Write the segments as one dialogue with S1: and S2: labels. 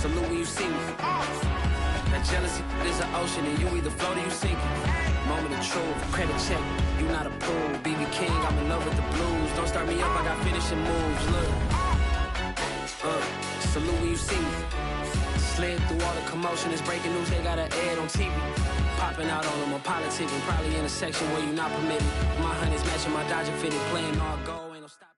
S1: salute when you see me. That jealousy is an ocean, and you either float or you sink. Moment of truth, credit check, you not approved. BB King, I'm in love with the blues. Don't start me up, I got finishing moves. Look, salute when you see me. Slid through all the commotion, it's breaking news, they got an ad on TV. Popping out on them, I'm politicking, probably in a section where you not permitted. My honey's matching my Dodger fitted, playing all go, ain't no stop.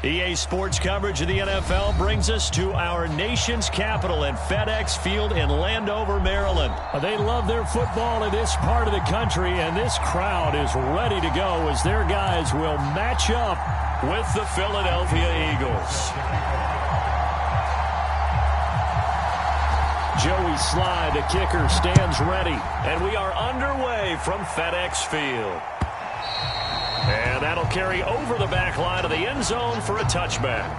S2: EA Sports coverage of the NFL brings us to our nation's capital at FedEx Field in Landover, Maryland.
S3: They love their football in this part of the country, and this crowd is ready to go as their guys will match up
S2: with the Philadelphia Eagles.
S3: Joey Sly, the kicker, stands ready.
S2: And we are underway from FedEx Field. And that'll carry over the back line of the end zone for a touchback.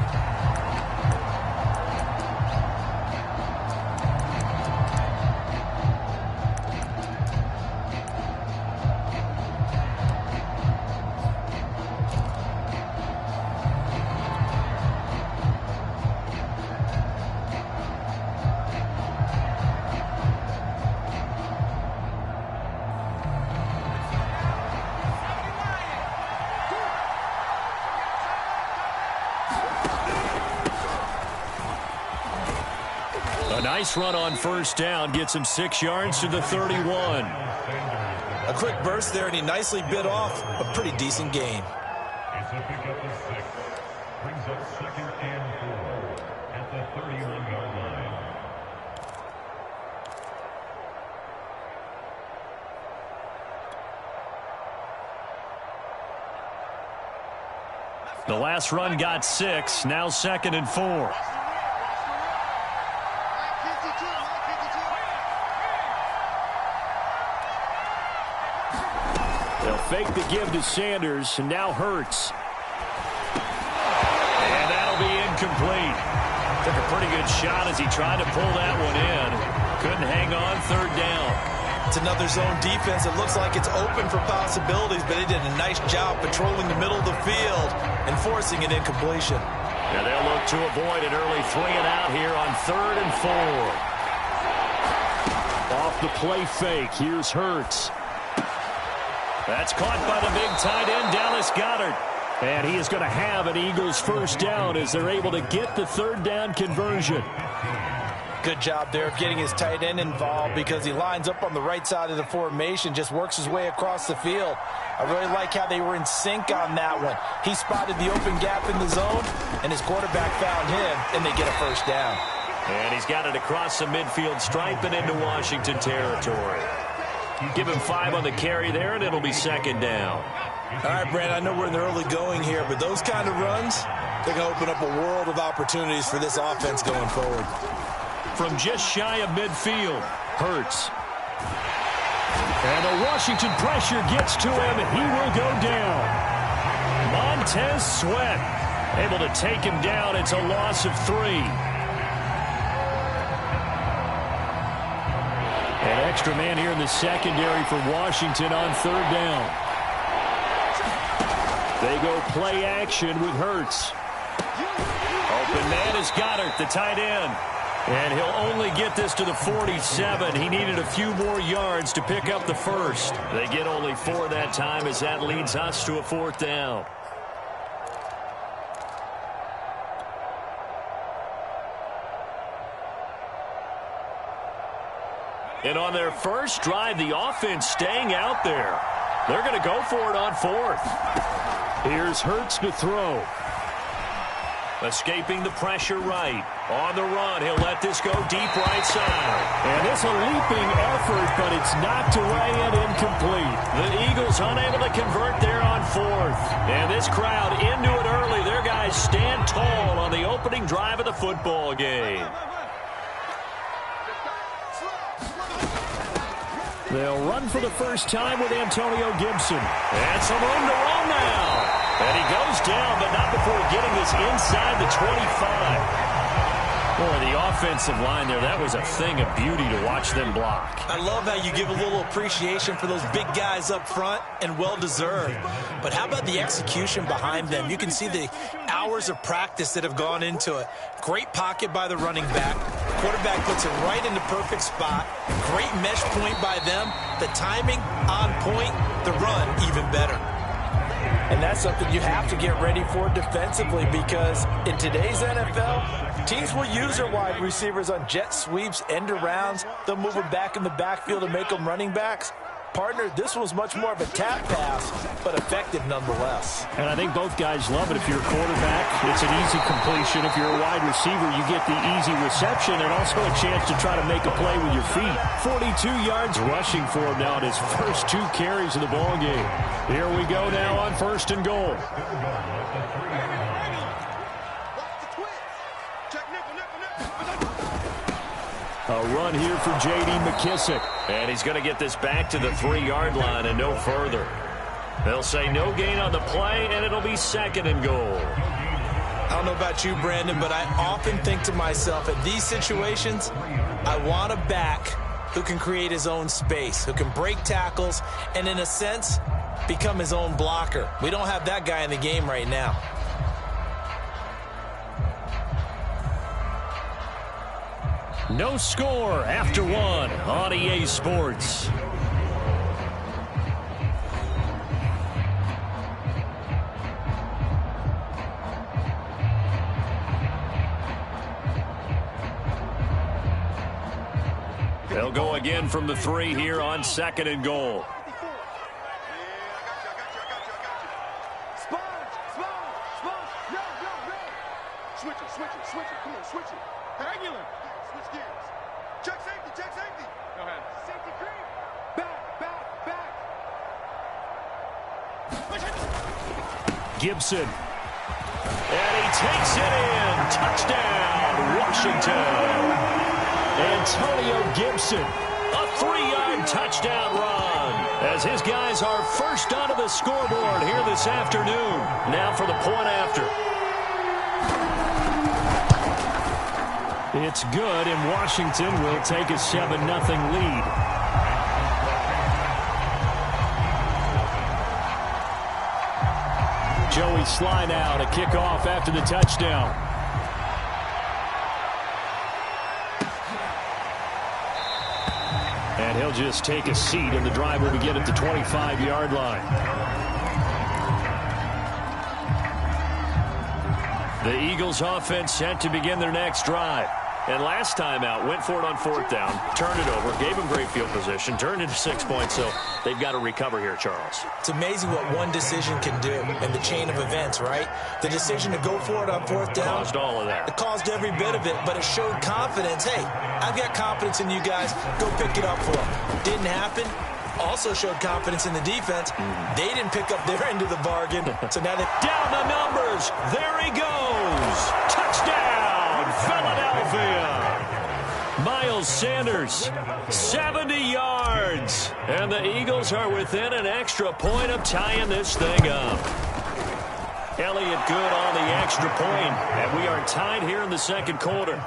S2: A nice run on first down gets him 6 yards to the 31.
S4: A quick burst there, and he nicely bit off a pretty decent gain.
S5: It's a pickup of 6. Brings up 2nd and 4 at the 31-yard line.
S2: The last run got 6. Now 2nd and 4.
S3: They'll fake the give to Sanders, and now Hurts.
S2: And that'll be incomplete. Took a pretty good shot as he tried to pull that one in. Couldn't hang on 3rd down.
S4: It's another zone defense. It looks like it's open for possibilities, but they did a nice job patrolling the middle of the field and forcing an incompletion.
S2: Now they'll look to avoid an early 3-and-out here on 3rd and 4.
S3: Off the play fake, here's Hurts.
S2: That's caught by the big tight end, Dallas Goedert.
S3: And he is going to have an Eagles first down as they're able to get the 3rd down conversion.
S4: Good job there of getting his tight end involved because he lines up on the right side of the formation, just works his way across the field. I really like how they were in sync on that one. He spotted the open gap in the zone, and his quarterback found him, and they get a first down.
S2: And he's got it across the midfield stripe and into Washington territory. Give him 5 on the carry there, and it'll be 2nd down.
S4: All right, Brand, I know we're in the early going here, but those kind of runs, they can open up a world of opportunities for this offense going forward.
S2: From just shy of midfield, Hurts.
S3: And the Washington pressure gets to him, and he will go down.
S2: Montez Sweat able to take him down. It's a loss of 3.
S3: An extra man here in the secondary for Washington on 3rd down. They go play action with Hurts.
S2: Open man is Goedert, the tight end. And he'll only get this to the 47. He needed a few more yards to pick up the first. They get only 4 that time as that leads us to a 4th down. And on their first drive, the offense staying out there. They're going to go for it on 4th.
S3: Here's Hurts to throw.
S2: Escaping the pressure right. On the run, he'll let this go deep right side.
S3: And it's a leaping effort, but it's knocked away and incomplete.
S2: The Eagles unable to convert there on 4th. And this crowd into it early. Their guys stand tall on the opening drive of the football game.
S3: They'll run for the first time with Antonio Gibson.
S2: And some room to run now. And he goes down, but not before getting this inside the 25. Boy, the offensive line there, that was a thing of beauty to watch them block.
S4: I love how you give a little appreciation for those big guys up front, and well-deserved. But how about the execution behind them? You can see the hours of practice that have gone into it. Great pocket by the running back. Quarterback puts it right in the perfect spot. Great mesh point by them. The timing on point. The run even better. And that's something you have to get ready for defensively, because in today's NFL, teams will use their wide receivers on jet sweeps, end arounds. They'll move them back in the backfield and make them running backs. Partner, this was much more of a tap pass, but effective nonetheless.
S3: And I think both guys love it. If you're a quarterback, it's an easy completion. If you're a wide receiver, you get the easy reception and also a chance to try to make a play with your feet. 42 yards rushing for him now in his first 2 carries of the ball game. Here we go now on 1st and goal. A run here for J.D. McKissick.
S2: And he's going to get this back to the 3-yard line and no further. They'll say no gain on the play, and it'll be 2nd and goal.
S4: I don't know about you, Brandon, but I often think to myself, in these situations, I want a back who can create his own space, who can break tackles, and in a sense, become his own blocker. We don't have that guy in the game right now.
S3: No score after 1 on EA Sports.
S2: They'll go again from the 3 here on 2nd and goal.
S6: Switch it, come on, switch it. Regular. Switch gears. Check safety. Go ahead. Safety creep. Back.
S3: Gibson.
S2: And he takes it in. Touchdown, Washington.
S3: Antonio Gibson.
S2: A 3-yard touchdown run as his guys are first onto the scoreboard here this afternoon. Now for the point after.
S3: It's good, and Washington will take a 7-0 lead. Joey Sly now to kick off after the touchdown. And he'll just take a seat, and the drive will begin at the 25-yard line. The Eagles offense set to begin their next drive. And last time out, went for it on 4th down, turned it over, gave them great field position, turned into 6 points, so they've got to recover here, Charles.
S4: It's amazing what one decision can do in the chain of events, right? The decision to go for it on 4th down.
S2: Caused all of that.
S4: It caused every bit of it, but it showed confidence. Hey, I've got confidence in you guys. Go pick it up for them. Didn't happen. Also showed confidence in the defense. They didn't pick up their end of the bargain, so now they
S2: down the numbers. There he goes. Touchdown, Philadelphia. Miles Sanders, 70 yards. And the Eagles are within an extra point of tying this thing up. Elliott good on the extra point, and we are tied here in the 2nd quarter.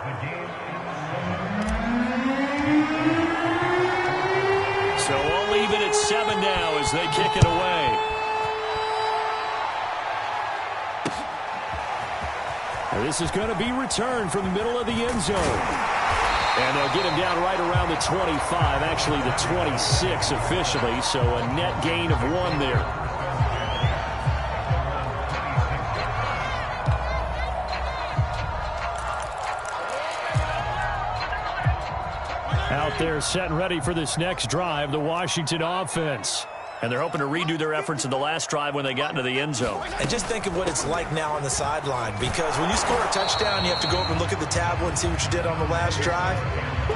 S2: So we'll leave it at 7 now as they kick it away.
S3: And this is going to be returned from the middle of the end zone. And they'll get him down right around the 25, actually the 26 officially, so a net gain of 1 there. Out there set and ready for this next drive, the Washington offense.
S2: And they're hoping to redo their efforts in the last drive when they got into the end zone.
S4: And just think of what it's like now on the sideline, because when you score a touchdown, you have to go over and look at the tablet and see what you did on the last drive.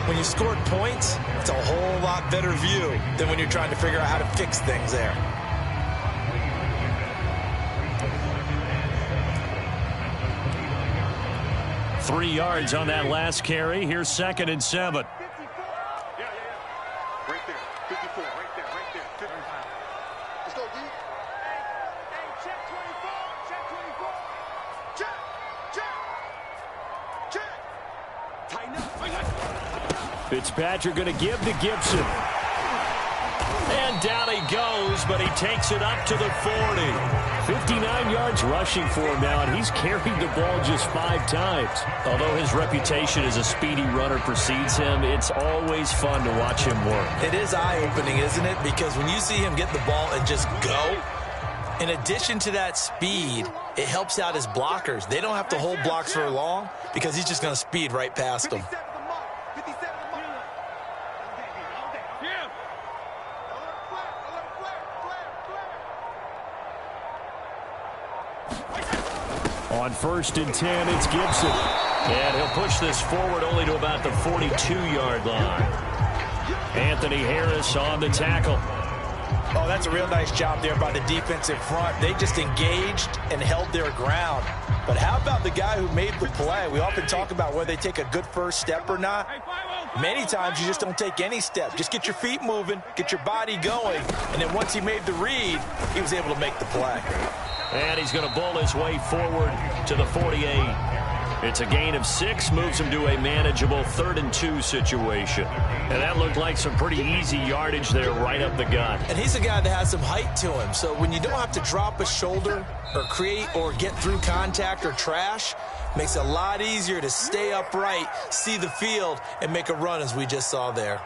S4: When you scored points, it's a whole lot better view than when you're trying to figure out how to fix things there.
S2: Three yards on that last carry. Here's 2nd and 7.
S3: Fitzpatrick going to give to Gibson. And down he goes, but he takes it up to the 40. 59 yards rushing for him now, and he's carried the ball just 5 times. Although his reputation as a speedy runner precedes him, it's always fun to watch him work.
S4: It is eye-opening, isn't it? Because when you see him get the ball and just go, in addition to that speed, it helps out his blockers. They don't have to hold blocks for long because he's just going to speed right past them.
S3: On 1st and 10, it's Gibson.
S2: And he'll push this forward only to about the 42-yard line. Anthony Harris on the tackle.
S4: Oh, that's a real nice job there by the defensive front. They just engaged and held their ground. But how about the guy who made the play? We often talk about whether they take a good first step or not. Many times you just don't take any step. Just get your feet moving, get your body going, and then once he made the read, he was able to make the play.
S2: And he's going to bull his way forward to the 48. It's a gain of 6, moves him to a manageable 3rd and 2 situation. And that looked like some pretty easy yardage there right up the gut.
S4: And he's a guy that has some height to him. So when you don't have to drop a shoulder or create or get through contact or trash, makes it a lot easier to stay upright, see the field, and make a run as we just saw there.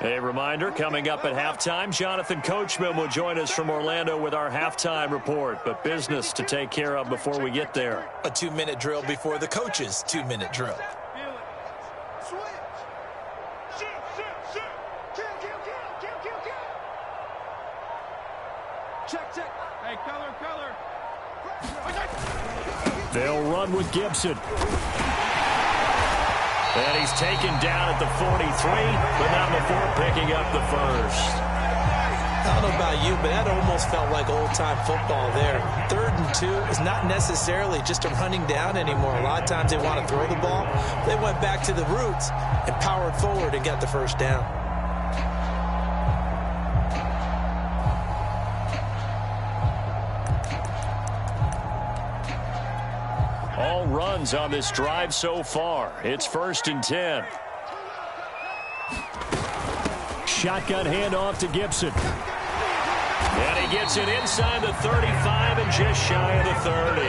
S2: A reminder, coming up at halftime, Jonathan Coachman will join us from Orlando with our halftime report. But business to take care of before we get there.
S4: A 2-minute drill before the coach's 2-minute drill.
S6: Check. Hey, color.
S3: They'll run with Gibson.
S2: And he's taken down at the 43, but not before picking up the first.
S4: I don't know about you, but that almost felt like old-time football there. 3rd and 2 is not necessarily just a running down anymore. A lot of times they want to throw the ball. They went back to the roots and powered forward and got the first down.
S2: All runs on this drive so far. It's 1st and 10.
S3: Shotgun handoff to Gibson.
S2: And he gets it inside the 35 and just shy of the 30.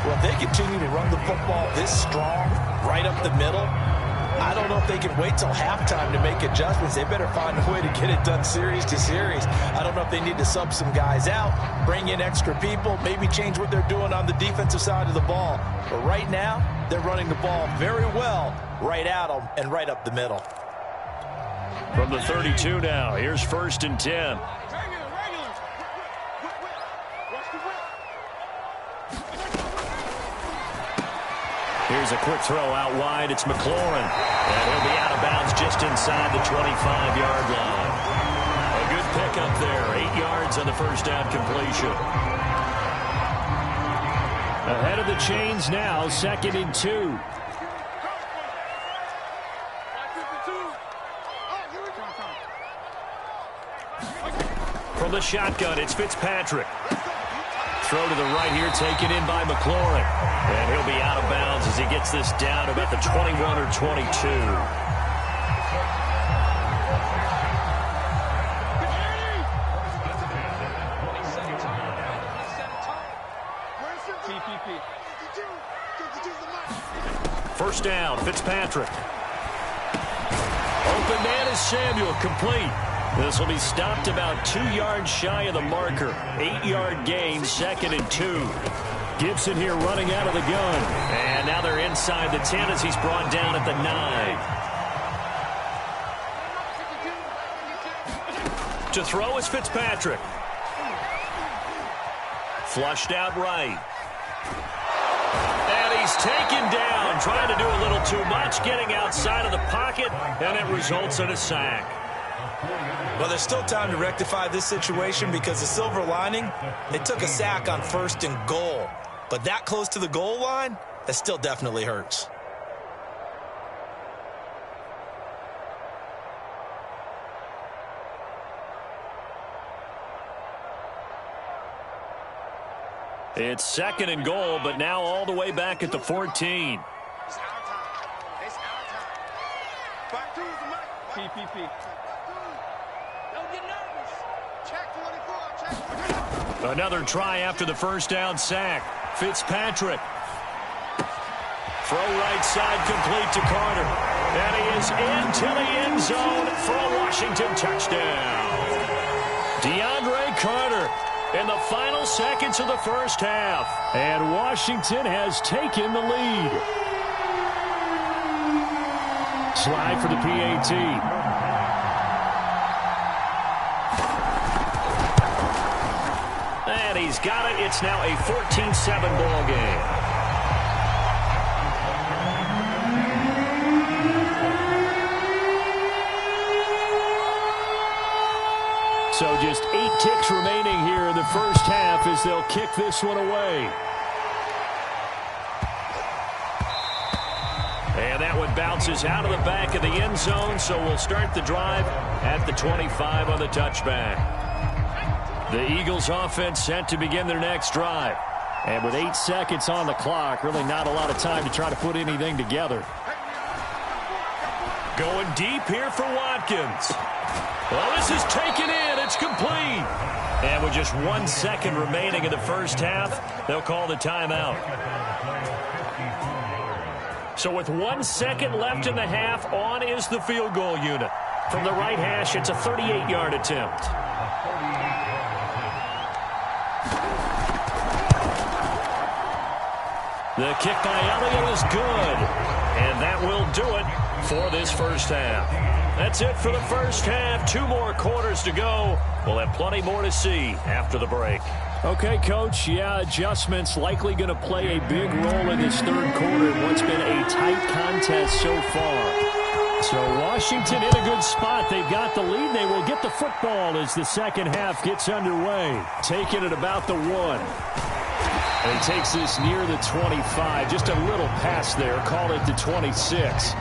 S4: Well, if they continue to run the football this strong, right up the middle, I don't know if they can wait till halftime to make adjustments. They better find a way to get it done series to series. I don't know if they need to sub some guys out, bring in extra people, maybe change what they're doing on the defensive side of the ball. But right now, they're running the ball very well right at them and right up the middle.
S2: From the 32 now, here's 1st and 10. Here's a quick throw out wide. It's McLaurin. And he'll be out of bounds just inside the 25-yard line. A good pickup there. 8 yards on the first down completion.
S3: Ahead of the chains now, 2nd and 2.
S2: From the shotgun, it's Fitzpatrick. Throw to the right here, taken in by McLaurin. And he'll be out of bounds as he gets this down about the 21 or 22. First down, Fitzpatrick. Open man is Samuel, complete. This will be stopped about 2 yards shy of the marker. 8-yard gain, 2nd and 2.
S3: Gibson here running out of the gun.
S2: And now they're inside the 10 as he's brought down at the 9. To throw is Fitzpatrick. Flushed out right. And he's taken down, trying to do a little too much, getting outside of the pocket, and it results in a sack.
S4: Well, there's still time to rectify this situation because the silver lining, they took a sack on 1st and goal. But that close to the goal line, that still definitely hurts.
S2: It's 2nd and goal, but now all the way back at the 14.
S6: It's our time. It's our time. Back to the mic. PPP. Don't get nervous. Check 24. Check 24.
S2: Another try after the first down sack. Fitzpatrick. Throw right side complete to Carter. And he is into the end zone for a Washington touchdown. DeAndre Carter in the final seconds of the first half.
S3: And Washington has taken the lead. Slide for the PAT.
S2: And he's got it. It's now a 14-7 ball game.
S3: So just 8 ticks remaining here in the first half as they'll kick this one away.
S2: And that one bounces out of the back of the end zone, so we'll start the drive at the 25 on the touchback. The Eagles offense set to begin their next drive.
S3: And with 8 seconds on the clock, really not a lot of time to try to put anything together.
S2: Going deep here for Watkins. Well, this is taken in. It's complete. And with just 1 second remaining in the first half, they'll call the timeout. So with 1 second left in the half, on is the field goal unit. From the right hash, it's a 38-yard attempt. The kick by Elliott is good. And that will do it for this first half. That's it for the first half. 2 more quarters to go. We'll have plenty more to see after the break.
S3: Okay, Coach. Yeah, adjustments likely going to play a big role in this third quarter in what's been a tight contest so far. So Washington in a good spot. They've got the lead. They will get the football as the second half gets underway. Taking it about the 1. And he takes this near the 25. Just a little pass there. Call it the 26.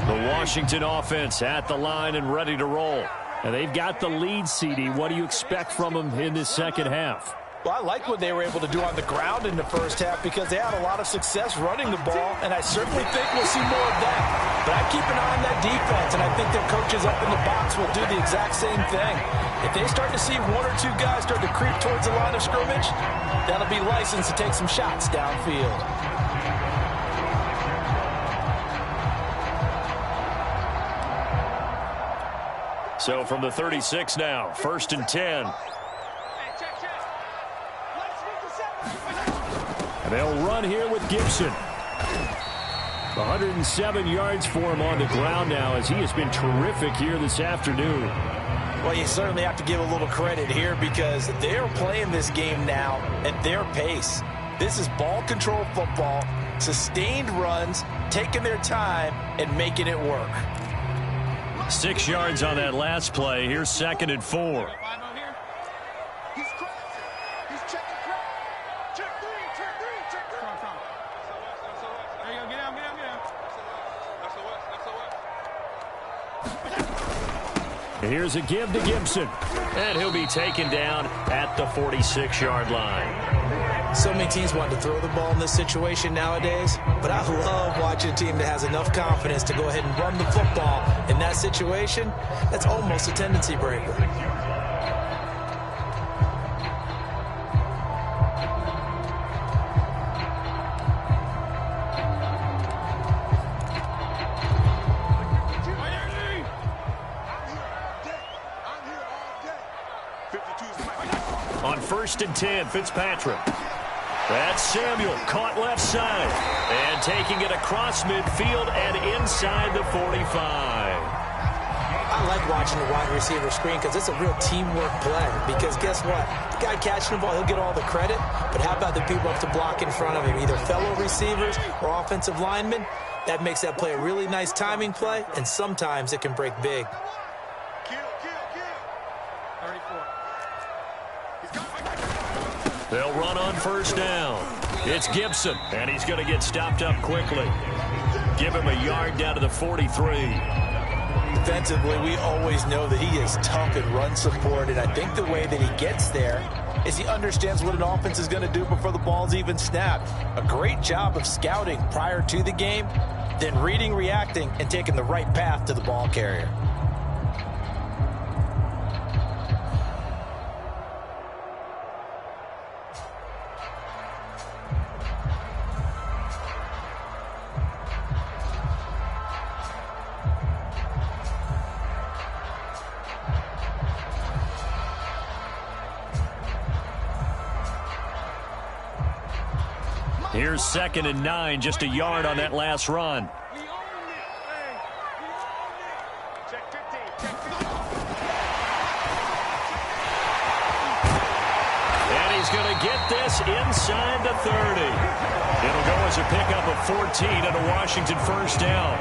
S2: Washington offense at the line and ready to roll.
S3: And they've got the lead, CD. What do you expect from them in this second half?
S4: Well, I like what they were able to do on the ground in the first half because they had a lot of success running the ball, and I certainly think we'll see more of that. But I keep an eye on that defense, and I think their coaches up in the box will do the exact same thing. If they start to see 1 or 2 guys start to creep towards the line of scrimmage, that'll be licensed to take some shots downfield.
S2: So from the 36 now, 1st and 10.
S3: And they'll run here with Gibson. 107 yards for him on the ground now as he has been terrific here this afternoon.
S4: Well, you certainly have to give a little credit here because they're playing this game now at their pace. This is ball control football, sustained runs, taking their time, and making it work.
S2: 6 yards on that last play. Here's 2nd and 4.
S6: He's crossing. He's checking crowd. Check 3, check 3, check 3. There you go. Get down, get down, get down.
S3: And here's a give to Gibson.
S2: And he'll be taken down at the 46-yard line.
S4: So many teams want to throw the ball in this situation nowadays, but I love watching a team that has enough confidence to go ahead and run the football in that situation. That's almost a tendency breaker.
S2: On 1st and 10, Fitzpatrick. That's Samuel, caught left side. And taking it across midfield and inside the 45.
S4: I like watching the wide receiver screen because it's a real teamwork play. Because guess what? The guy catching the ball, he'll get all the credit. But how about the people up to block in front of him? Either fellow receivers or offensive linemen. That makes that play a really nice timing play. And sometimes it can break big.
S2: They'll run on 1st down. It's Gibson, and he's going to get stopped up quickly. give him a yard down to the 43.
S4: Defensively, we always know that he is tough in run support, and I think the way that he gets there is he understands what an offense is going to do before the ball's even snapped. A great job of scouting prior to the game, then reading, reacting, and taking the right path to the ball carrier.
S2: Here's 2nd and 9, just a yard on that last run. And he's going to get this inside the 30. It'll go as a pickup of 14 and a Washington first down.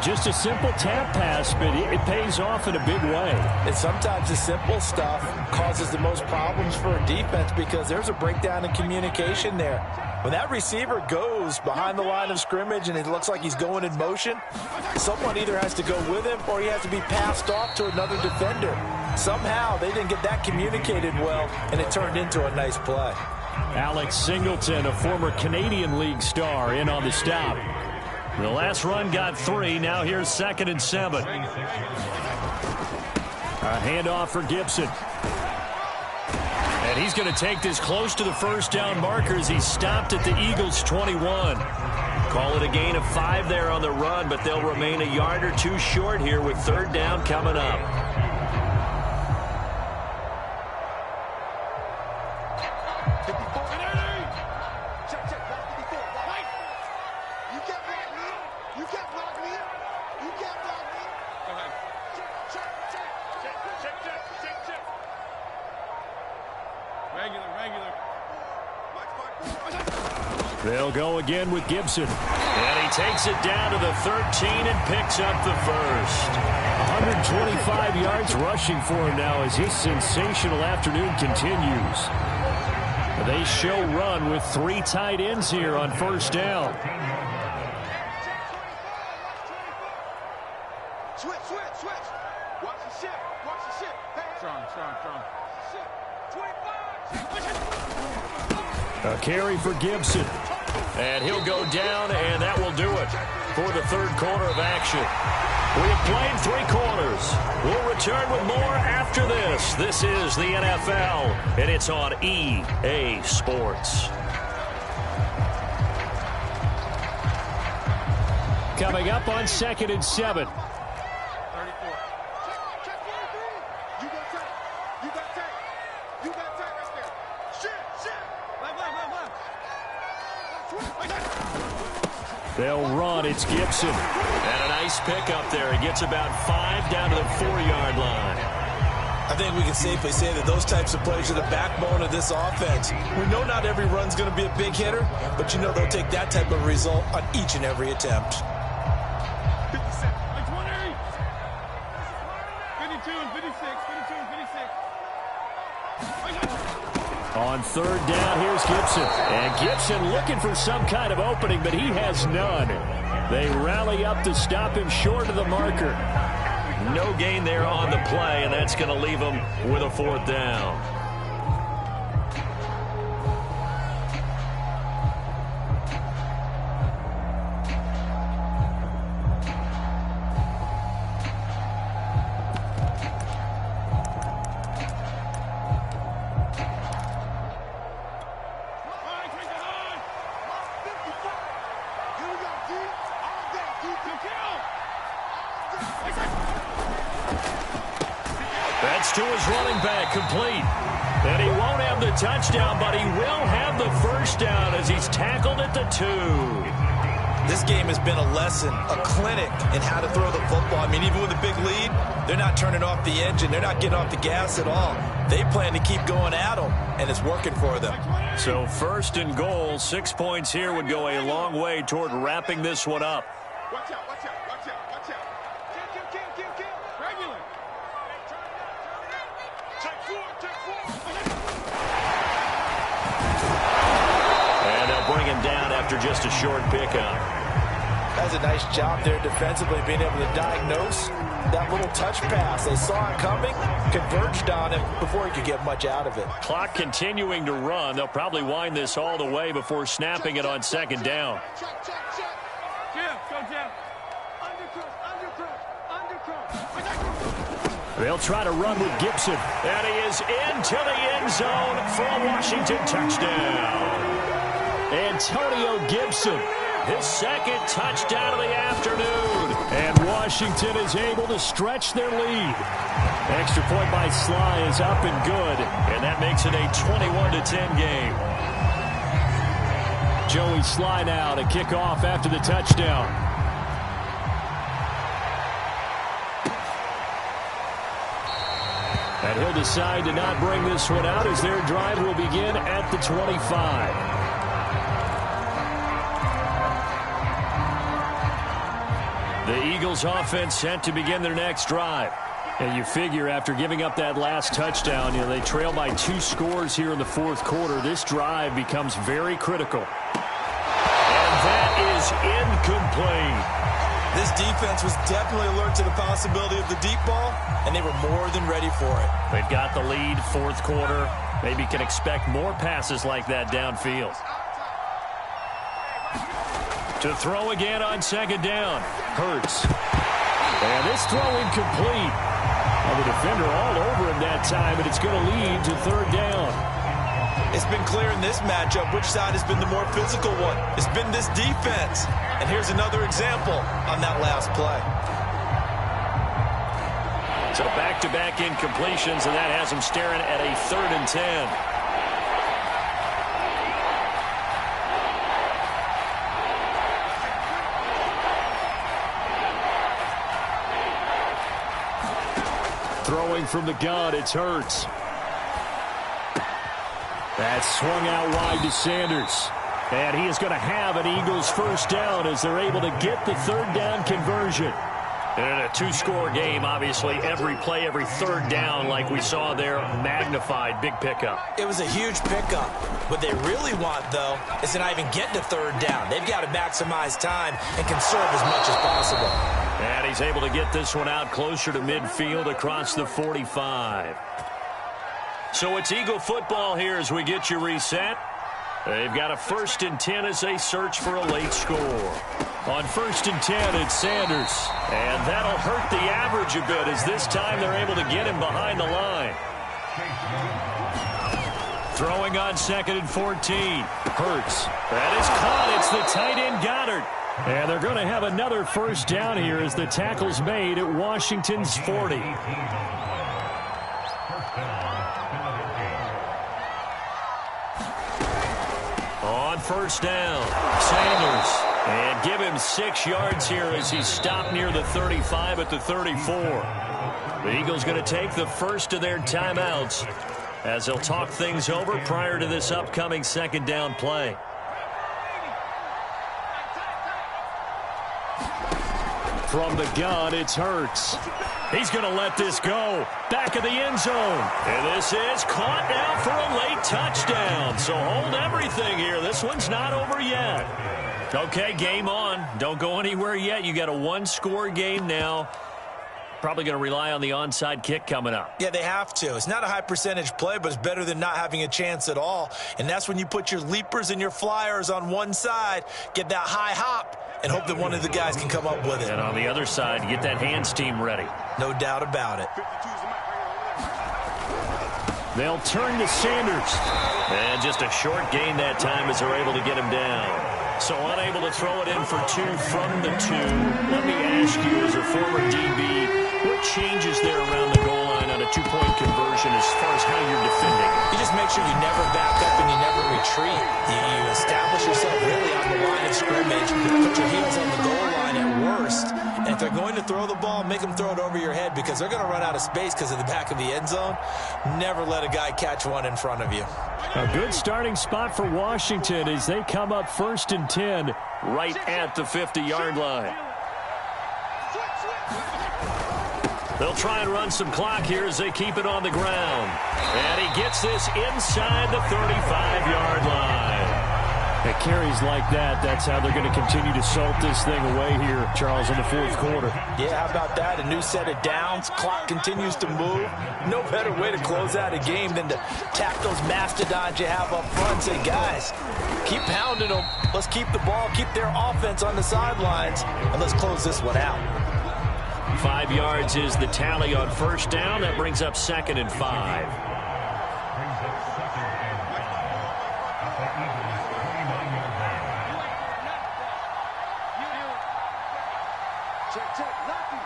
S3: Just a simple tap pass, but it pays off in a big way.
S4: And sometimes the simple stuff causes the most problems for a defense because there's a breakdown in communication there. When that receiver goes behind the line of scrimmage and it looks like he's going in motion, someone either has to go with him or he has to be passed off to another defender. Somehow they didn't get that communicated well, and it turned into a nice play.
S3: Alex Singleton, a former Canadian League star, in on the stop.
S2: The last run got 3. Now here's 2nd and 7.
S3: A handoff for Gibson.
S2: And he's going to take this close to the first down marker as he stopped at the Eagles' 21. Call it a gain of 5 there on the run, but they'll remain a yard or 2 short here with 3rd down coming up.
S3: They'll go again with Gibson.
S2: And he takes it down to the 13 and picks up the first.
S3: 125 yards rushing for him now as his sensational afternoon continues. They show run with 3 tight ends here on first down.
S6: Switch. Watch the ship. Strong.
S3: A carry for Gibson.
S2: And he'll go down, and that will do it for the 3rd quarter of action. We have played 3 quarters. We'll return with more after this. This is the NFL, and it's on EA Sports.
S3: Coming up on 2nd and 7. They'll run. It's Gibson.
S2: And a nice pickup there. He gets about 5 down to the 4-yard line.
S4: I think we can safely say that those types of plays are the backbone of this offense. We know not every run's going to be a big hitter, but you know they'll take that type of result on each and every attempt.
S6: 52 and 56.
S3: On 3rd down, here's Gibson. And Gibson looking for some kind of opening, but he has none. They rally up to stop him short of the marker.
S2: No gain there on the play, and that's going to leave him with a 4th down. That's to his running back, complete. And he won't have the touchdown, but he will have the first down as he's tackled at the 2.
S4: This game has been a lesson, a clinic in how to throw the football. I mean, even with a big lead, they're not turning off the engine. They're not getting off the gas at all. They plan to keep going at them, and it's working for them.
S2: So 1st and goal, 6 points here would go a long way toward wrapping this one up.
S6: Watch out. Kill. Regular. Check 4.
S2: And they'll bring him down after just a short pickup.
S4: That's a nice job there defensively, being able to diagnose that little touch pass. They saw it coming, converged on him before he could get much out of it.
S2: Clock continuing to run. They'll probably wind this all the way before snapping it on second down.
S6: Jim, go Jim.
S3: They'll try to run with Gibson.
S2: And he is into the end zone for a Washington touchdown.
S3: Antonio Gibson,
S2: His second touchdown of the afternoon.
S3: and Washington is able to stretch their lead. Extra point by Sly is up and good.
S2: And that makes it a 21-10 game.
S3: Joey Sly now to kick off after the touchdown. And he'll decide to not bring this one out as their drive will begin at the 25. The Eagles offense set to begin their next drive. And you figure after giving up that last touchdown, they trail by 2 scores here in the fourth quarter. This drive becomes very critical.
S2: And that is incomplete.
S4: This defense was definitely alert to the possibility of the deep ball, and they were more than ready for it.
S2: They've got the lead, fourth quarter. Maybe can expect more passes like that downfield. To throw again on second down.
S3: Hurts. And this throw incomplete. And the defender all over him that time, and it's going to lead to third down.
S4: It's been clear in this matchup which side has been the more physical one. It's been this defense. And here's another example on that last play.
S2: So back-to-back incompletions, and that has them staring at a 3rd and 10.
S3: Throwing from the gun, it's Hurts. That's swung out wide to Sanders. And he is going to have an Eagles first down as they're able to get the third down conversion.
S2: And in a 2-score game, obviously, every play, every third down, like we saw there, magnified, big pickup.
S4: It was a huge pickup. What they really want, though, is to not even get to third down. They've got to maximize time and conserve as much as possible.
S2: And he's able to get this one out closer to midfield across the 45. So it's Eagle football here as we get you reset. They've got a 1st and 10 as they search for a late score.
S3: On 1st and 10, it's Sanders.
S2: And that'll hurt the average a bit as this time they're able to get him behind the line.
S3: Throwing on 2nd and 14. Hurts.
S2: That is caught. It's the tight end Goddard.
S3: And they're going to have another first down here as the tackle's made at Washington's 40.
S2: On first down, Sanders. And give him 6 yards here as he's stopped near the 35 at the 34. The Eagles going to take the first of their timeouts as they'll talk things over prior to this upcoming second down play.
S3: From the gun, it's Hurts. He's going to let this go. Back of the end zone.
S2: And this is caught now for a late touchdown. So hold everything here. This one's not over yet. Okay, game on. Don't go anywhere yet. You got a 1-score game now. Probably going to rely on the onside kick coming up.
S4: Yeah, they have to. It's not a high percentage play, but it's better than not having a chance at all. And that's when you put your leapers and your flyers on one side, get that high hop, and hope that one of the guys can come up with it.
S2: And on the other side, get that hands team ready.
S4: No doubt about it.
S3: They'll turn to Sanders.
S2: And just a short gain that time as they're able to get him down. So unable to throw it in for 2 from the 2. Let me ask you, as a former DB, what changes there around the goal line on a 2-point conversion as far as how you're defending?
S4: You just make sure you never back up and you never retreat. You establish yourself really on the line of scrimmage, put your heels on the goal line at worst. And if they're going to throw the ball, make them throw it over your head because they're going to run out of space because of the back of the end zone. Never let a guy catch one in front of you.
S3: A good starting spot for Washington as they come up 1st and 10
S2: right at the 50-yard line. They'll try and run some clock here as they keep it on the ground. And he gets this inside the 35-yard line.
S3: At carries like that, that's how they're going to continue to salt this thing away here, Charles, in the fourth quarter.
S4: Yeah, how about that? A new set of downs. Clock continues to move. No better way to close out a game than to tap those mastodons you have up front and say, guys, keep pounding them. Let's keep the ball, keep their offense on the sidelines, and let's close this one out.
S2: 5 yards is the tally on first down. That brings up 2nd and 5.
S5: Brings up 2nd and 5 at the Eagles' 29-yard line.
S6: Check. Lucky.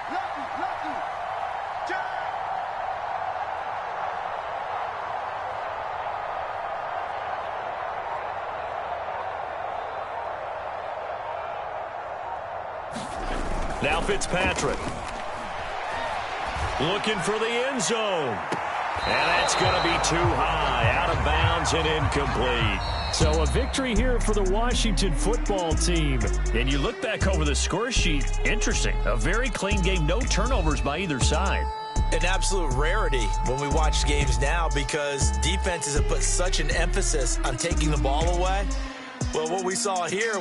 S6: Check.
S2: Now Fitzpatrick. Looking for the end zone. And that's going to be too high. Out of bounds and incomplete.
S3: So a victory here for the Washington football team.
S2: And you look back over the score sheet, interesting. A very clean game, no turnovers by either side.
S4: An absolute rarity when we watch games now because defenses have put such an emphasis on taking the ball away. Well, what we saw here